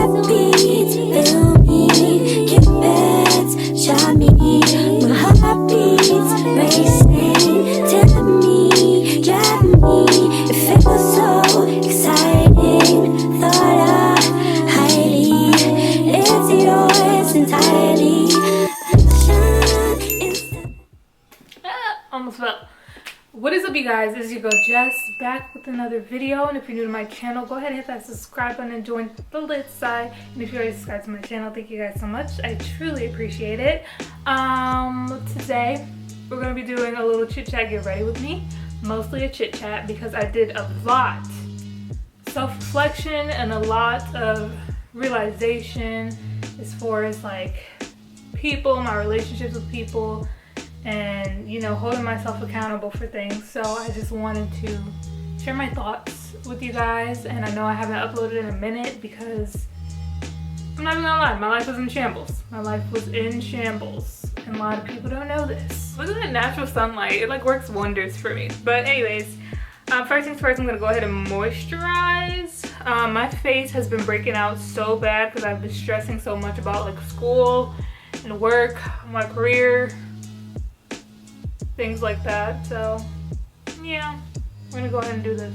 heartbeats, feel me, Cupid's shot me. My heart beats, racing, telling me, driving me. It feels so exciting, thought of highly. It's yours entirely. Almost fell. What is up, you guys? It's your girl Jess, back with another video. And if you're new to my channel, go ahead and hit that subscribe button and join the lit side. And if you already subscribed to my channel, thank you guys so much. I truly appreciate it. Today we're gonna be doing a little chit chat. Get ready with me. Mostly a chit chat because I did a lot self-reflection and a lot of realization as far as like people, my relationships with people, and you know, holding myself accountable for things. So I just wanted to share my thoughts with you guys, and I know I haven't uploaded in a minute because I'm not even gonna lie, my life was in shambles. My life was in shambles, and a lot of people don't know this. Look at that natural sunlight, it like works wonders for me. But anyways, first things first, I'm gonna go ahead and moisturize. My face has been breaking out so bad because I've been stressing so much about like school and work, my career, things like that. So yeah, we're gonna go ahead and do this.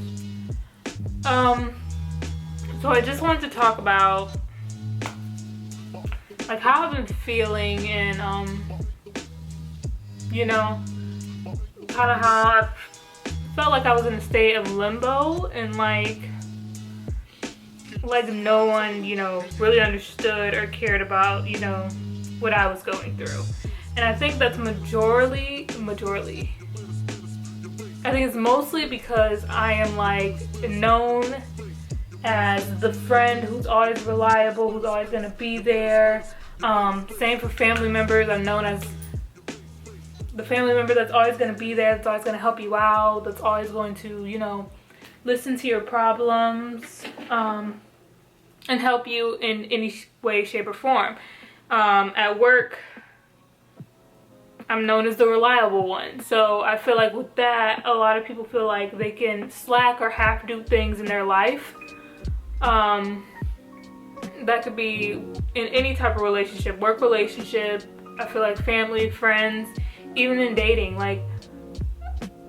So I just wanted to talk about like how I've been feeling, and you know, kind of how I felt like I was in a state of limbo, and like no one, you know, really understood or cared about, you know, what I was going through. And I think that's majorly. I think it's mostly because I am like known as the friend who's always reliable, who's always gonna be there. Same for family members. I'm known as the family member that's always gonna be there, that's always gonna help you out, that's always going to, you know, listen to your problems, and help you in any way, shape, or form. At work, I'm known as the reliable one. So I feel like with that, a lot of people feel like they can slack or half do things in their life. That could be in any type of relationship, work relationship, I feel like family, friends, even in dating. Like,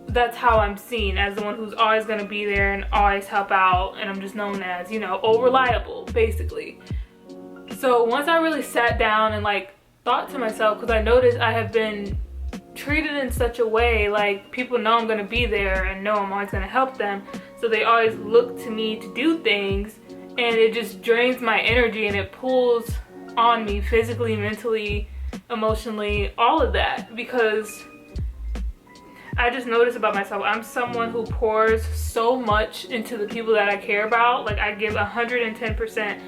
that's how I'm seen, as the one who's always gonna be there and always help out, and I'm just known as, you know, reliable, basically. So once I really sat down and like thought to myself, because I noticed I have been treated in such a way, like people know I'm gonna be there and know I'm always gonna help them, so they always look to me to do things, and it just drains my energy and it pulls on me physically, mentally, emotionally, all of that. Because I just noticed about myself, I'm someone who pours so much into the people that I care about. Like, I give 110%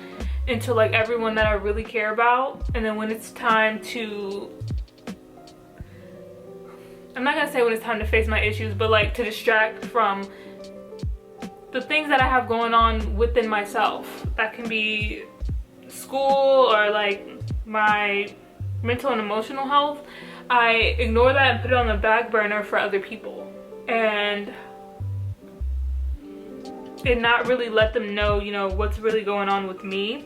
into like everyone that I really care about, and then when it's time to, I'm not gonna say when it's time to face my issues, but like to distract from the things that I have going on within myself, that can be school or like my mental and emotional health, I ignore that and put it on the back burner for other people, and not really let them know, you know, what's really going on with me.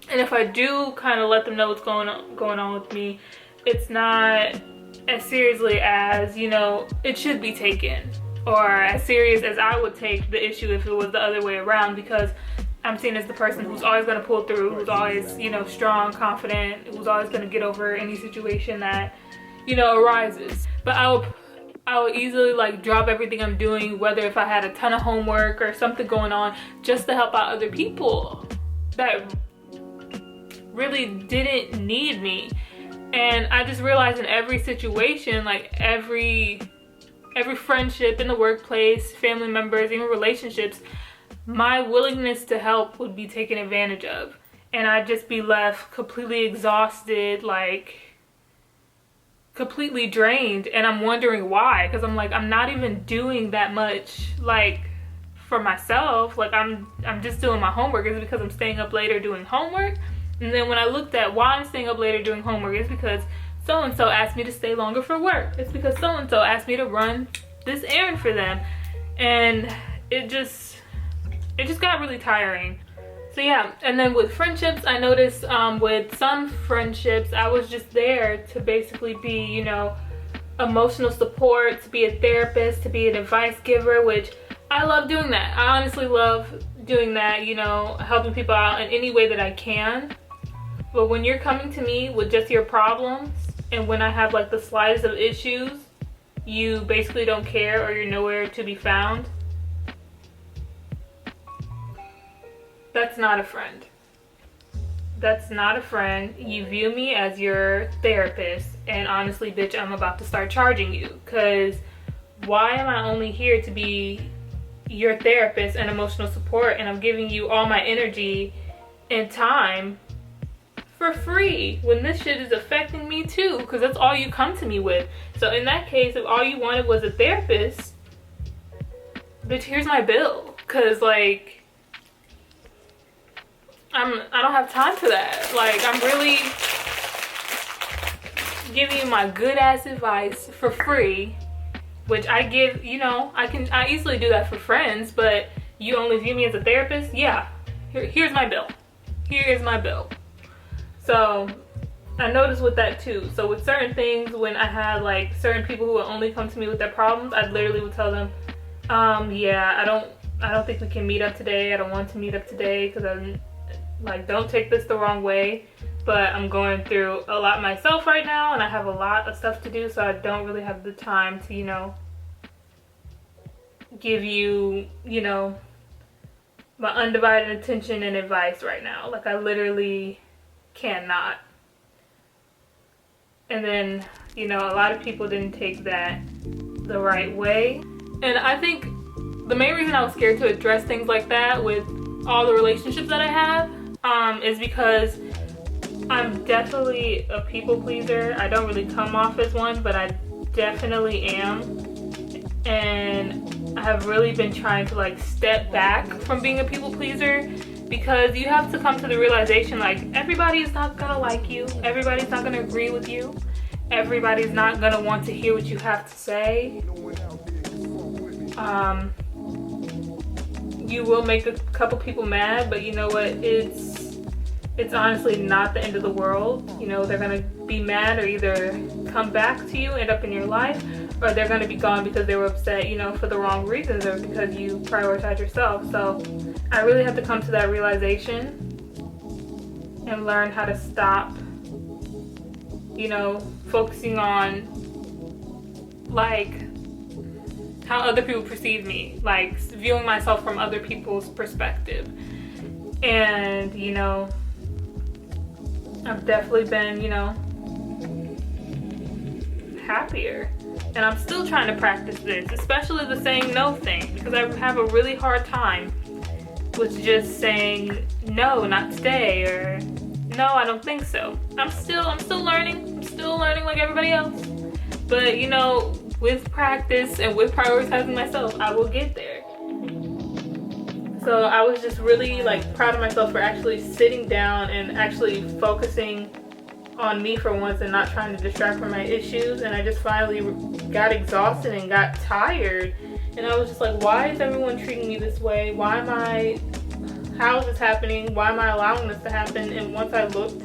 And if I do kind of let them know what's going on with me, it's not as seriously as, you know, it should be taken, or as serious as I would take the issue if it was the other way around, because I'm seen as the person who's always going to pull through, who's always, you know, strong, confident, who's always going to get over any situation that, you know, arises. But I would easily like drop everything I'm doing, whether if I had a ton of homework or something going on, just to help out other people that really didn't need me. And I just realized in every situation, like every friendship in the workplace, family members, even relationships, my willingness to help would be taken advantage of, and I'd just be left completely exhausted, like completely drained. And I'm wondering why, because I'm like, I'm not even doing that much like for myself. Like I'm just doing my homework. Is it because I'm staying up later doing homework? And then when I looked at why I'm staying up later doing homework, it's because so-and-so asked me to stay longer for work. It's because so-and-so asked me to run this errand for them. And it just got really tiring. So yeah, and then with friendships, I noticed with some friendships, I was just there to basically be, you know, emotional support, to be a therapist, to be an advice giver, which I love doing that. I honestly love doing that, you know, helping people out in any way that I can. But when you're coming to me with just your problems, and when I have like the slightest of issues, you basically don't care or you're nowhere to be found, that's not a friend. That's not a friend. You view me as your therapist, and honestly, bitch, I'm about to start charging you, because why am I only here to be your therapist and emotional support, and I'm giving you all my energy and time for free when this shit is affecting me too? Because that's all you come to me with. So in that case, if all you wanted was a therapist, bitch, here's my bill. Because like, I don't have time for that. Like, I'm really giving you my good ass advice for free, which I give, you know, I easily do that for friends, but you only view me as a therapist? Yeah. Here's my bill. Here is my bill. So I noticed with that too. So with certain things, when I had like certain people who would only come to me with their problems, I literally would tell them, yeah, I don't think we can meet up today. I don't want to meet up today because I'm like, don't take this the wrong way, but I'm going through a lot myself right now and I have a lot of stuff to do, so I don't really have the time to, you know, give you, you know, my undivided attention and advice right now. Like, I literally cannot. And then, you know, a lot of people didn't take that the right way. And I think the main reason I was scared to address things like that with all the relationships that I have is because I'm definitely a people pleaser. I don't really come off as one, but I definitely am. And I have really been trying to like step back from being a people pleaser, because you have to come to the realization, like, everybody is not gonna like you. Everybody's not gonna agree with you. Everybody's not gonna want to hear what you have to say. You will make a couple people mad, but you know what? It's honestly not the end of the world. You know, they're gonna be mad or either come back to you, end up in your life, or they're gonna be gone because they were upset, you know, for the wrong reasons or because you prioritize yourself. So I really have to come to that realization and learn how to stop, you know, focusing on like how other people perceive me, like viewing myself from other people's perspective. And, you know, I've definitely been, you know, happier. And I'm still trying to practice this, especially the saying no thing, because I have a really hard time with just saying no, not stay, or no, I don't think so. I'm still learning. I'm still learning like everybody else. But, you know, with practice and with prioritizing myself, I will get there. So I was just really like proud of myself for actually sitting down and actually focusing on me for once and not trying to distract from my issues. And I just finally got exhausted and got tired. And I was just like, why is everyone treating me this way? How is this happening? Why am I allowing this to happen? And once I looked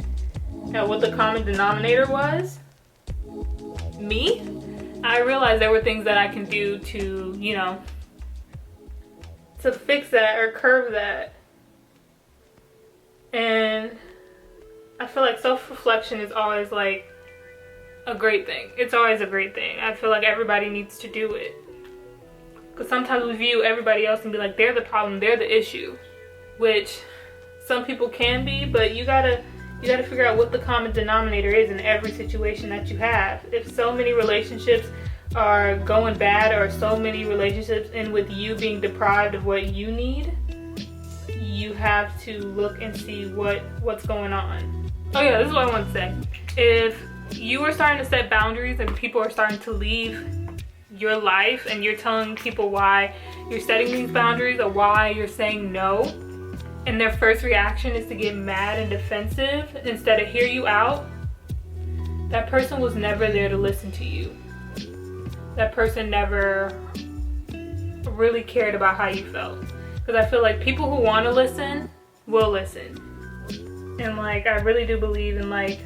at what the common denominator was, me, I realized there were things that I can do to, you know, to fix that or curb that. And I feel like self-reflection is always like a great thing. It's always a great thing. I feel like everybody needs to do it. Because sometimes we view everybody else and be like, they're the problem, they're the issue. Which some people can be, but you gotta figure out what the common denominator is in every situation that you have. If so many relationships are going bad, or so many relationships end with you being deprived of what you need, you have to look and see what's going on. Oh yeah, this is what I want to say. If you are starting to set boundaries and people are starting to leave your life and you're telling people why you're setting these boundaries or why you're saying no, and their first reaction is to get mad and defensive instead of hear you out, that person was never there to listen to you. That person never really cared about how you felt. Because I feel like people who want to listen will listen. And like, I really do believe in like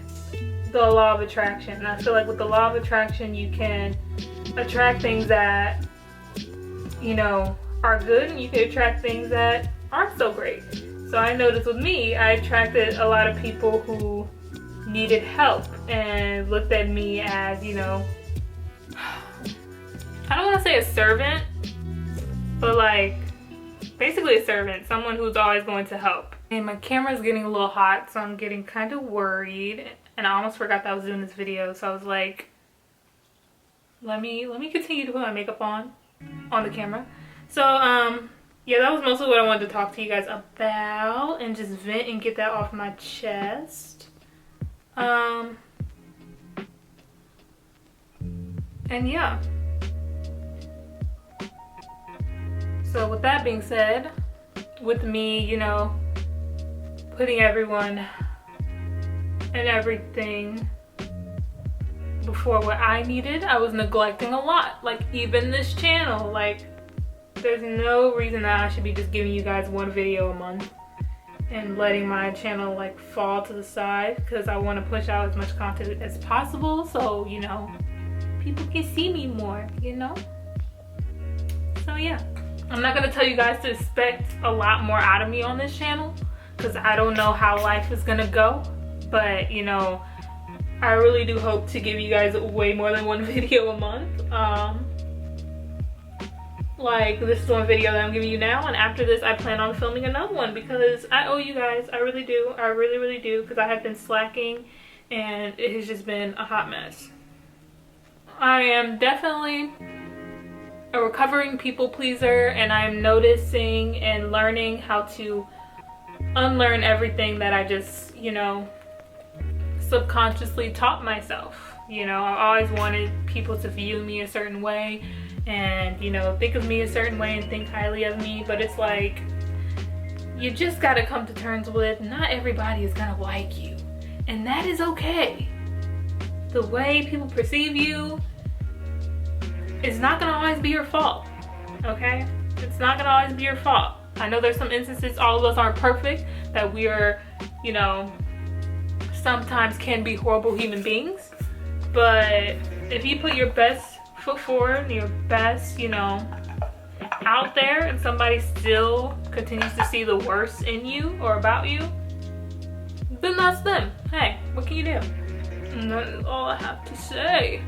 the law of attraction. And I feel like with the law of attraction, you can attract things that, you know, are good, and you can attract things that aren't so great. So I noticed with me, I attracted a lot of people who needed help and looked at me as, you know, I don't want to say a servant, but like basically a servant, someone who's always going to help. And my camera's getting a little hot, so I'm getting kind of worried, and I almost forgot that I was doing this video. So I was like, let me continue to put my makeup on the camera. So yeah, that was mostly what I wanted to talk to you guys about and just vent and get that off my chest. And yeah. So with that being said, with me, you know, putting everyone and everything before what I needed, I was neglecting a lot. Like even this channel, like there's no reason that I should be just giving you guys one video a month and letting my channel like fall to the side, because I want to push out as much content as possible so, you know, people can see me more, you know? So yeah, I'm not going to tell you guys to expect a lot more out of me on this channel, because I don't know how life is going to go, but you know, I really do hope to give you guys way more than one video a month. Like this is one video that I'm giving you now, and after this I plan on filming another one because I owe you guys. I really do. I really do, because I have been slacking and it has just been a hot mess. I am definitely a recovering people pleaser, and I'm noticing and learning how to unlearn everything that I just, you know, subconsciously taught myself. You know, I always wanted people to view me a certain way and, you know, think of me a certain way and think highly of me, but it's like, you just gotta come to terms with not everybody is gonna like you, and that is okay. The way people perceive you is not gonna always be your fault, okay? It's not gonna always be your fault. I know there's some instances, all of us aren't perfect, that we are, you know, sometimes can be horrible human beings, but if you put your best foot forward and your best, you know, out there, and somebody still continues to see the worst in you or about you, then that's them. Hey, what can you do? And that is all I have to say.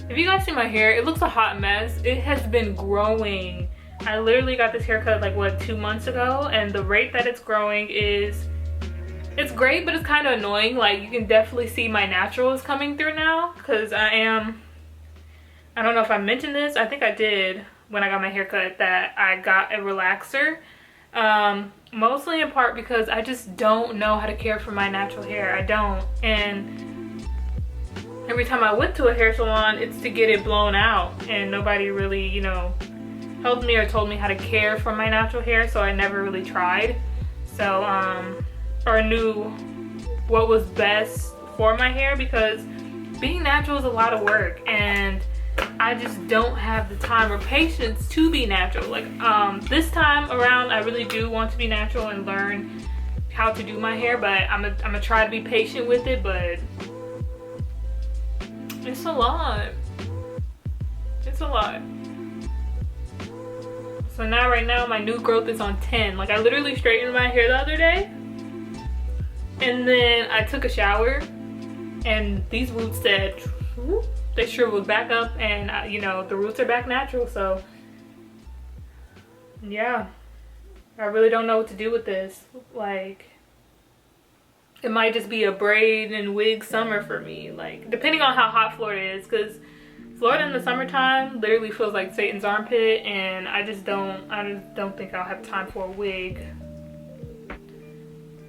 If you guys see my hair, it looks a hot mess. It has been growing. I literally got this haircut like what, 2 months ago, and the rate that it's growing is, it's great, but it's kind of annoying. Like you can definitely see my naturals coming through now, because I don't know if I mentioned this, I think I did when I got my haircut, that I got a relaxer. Mostly in part because I just don't know how to care for my natural hair. I don't. And every time I went to a hair salon, it's to get it blown out, and nobody really, you know, helped me or told me how to care for my natural hair, so I never really tried. So, or knew what was best for my hair, because being natural is a lot of work, and I just don't have the time or patience to be natural. Like this time around, I really do want to be natural and learn how to do my hair, but I'm gonna try to be patient with it, but it's a lot. It's a lot. So now, right now, my new growth is on 10. Like I literally straightened my hair the other day, and then I took a shower, and these roots said, whoop, they shriveled back up, and you know, the roots are back natural. So yeah, I really don't know what to do with this. Like it might just be a braid and wig summer for me, like depending on how hot Florida is, because Florida in the summertime literally feels like Satan's armpit, and I just don't think I'll have time for a wig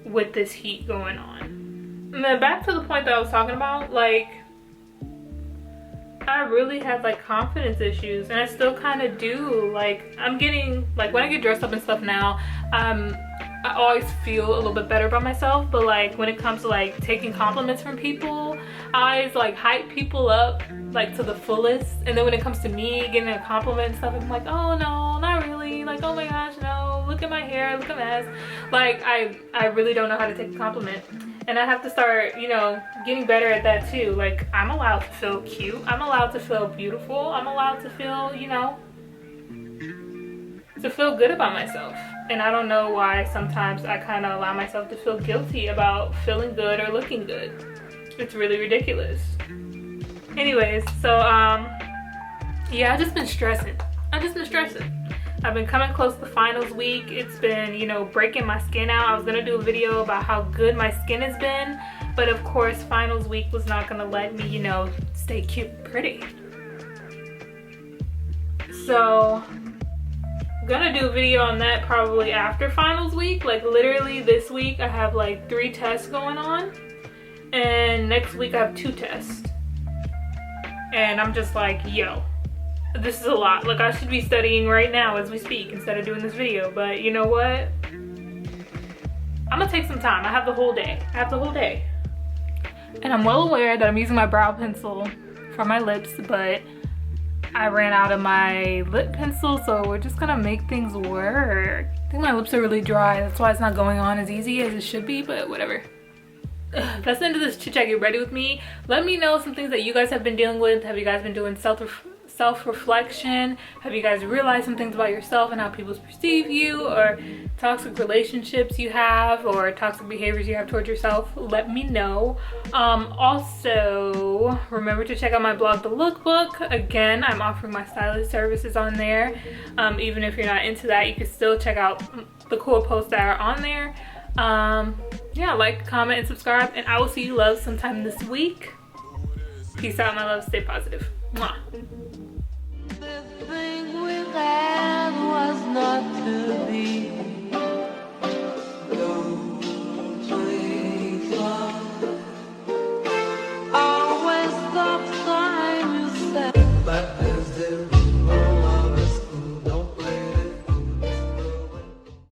with this heat going on. And then back to the point that I was talking about, like I really had like confidence issues, and I still kind of do. Like I'm getting, like when I get dressed up and stuff now, I always feel a little bit better about myself, but like when it comes to like taking compliments from people, I always like hype people up like to the fullest, and then when it comes to me getting a compliment and stuff, I'm like, oh no, not really, like oh my gosh, no, look look at my hair, look at my ass. Like, I really don't know how to take a compliment. And I have to start, you know, getting better at that too. Like, I'm allowed to feel cute. I'm allowed to feel beautiful. I'm allowed to feel, you know, to feel good about myself. And I don't know why sometimes I kind of allow myself to feel guilty about feeling good or looking good. It's really ridiculous. Anyways, so yeah, I've just been stressing. I've been coming close to finals week. It's been, you know, breaking my skin out. I was gonna do a video about how good my skin has been, but of course finals week was not gonna let me, you know, stay cute and pretty. So I'm gonna do a video on that probably after finals week. Like, literally this week I have like 3 tests going on, and next week I have 2 tests. And I'm just like, yo, this is a lot. Like, I should be studying right now as we speak instead of doing this video. But you know what? I'm gonna take some time. I have the whole day. And I'm well aware that I'm using my brow pencil for my lips, but I ran out of my lip pencil, so we're just gonna make things work. I think my lips are really dry. That's why it's not going on as easy as it should be, but whatever. That's the end of this chit chat. Get ready with me. Let me know some things that you guys have been dealing with. Have you guys been doing self-reflection? Have you guys realized some things about yourself and how people perceive you, or toxic relationships you have, or toxic behaviors you have towards yourself? Let me know. Also, remember to check out my blog, The Lookbook. Again, I'm offering my stylist services on there. Even if you're not into that, you can still check out the cool posts that are on there. Yeah, like, comment, and subscribe, and I will see you loves sometime this week. Peace out, my love. Stay positive. Mwah. The thing we had was not to be.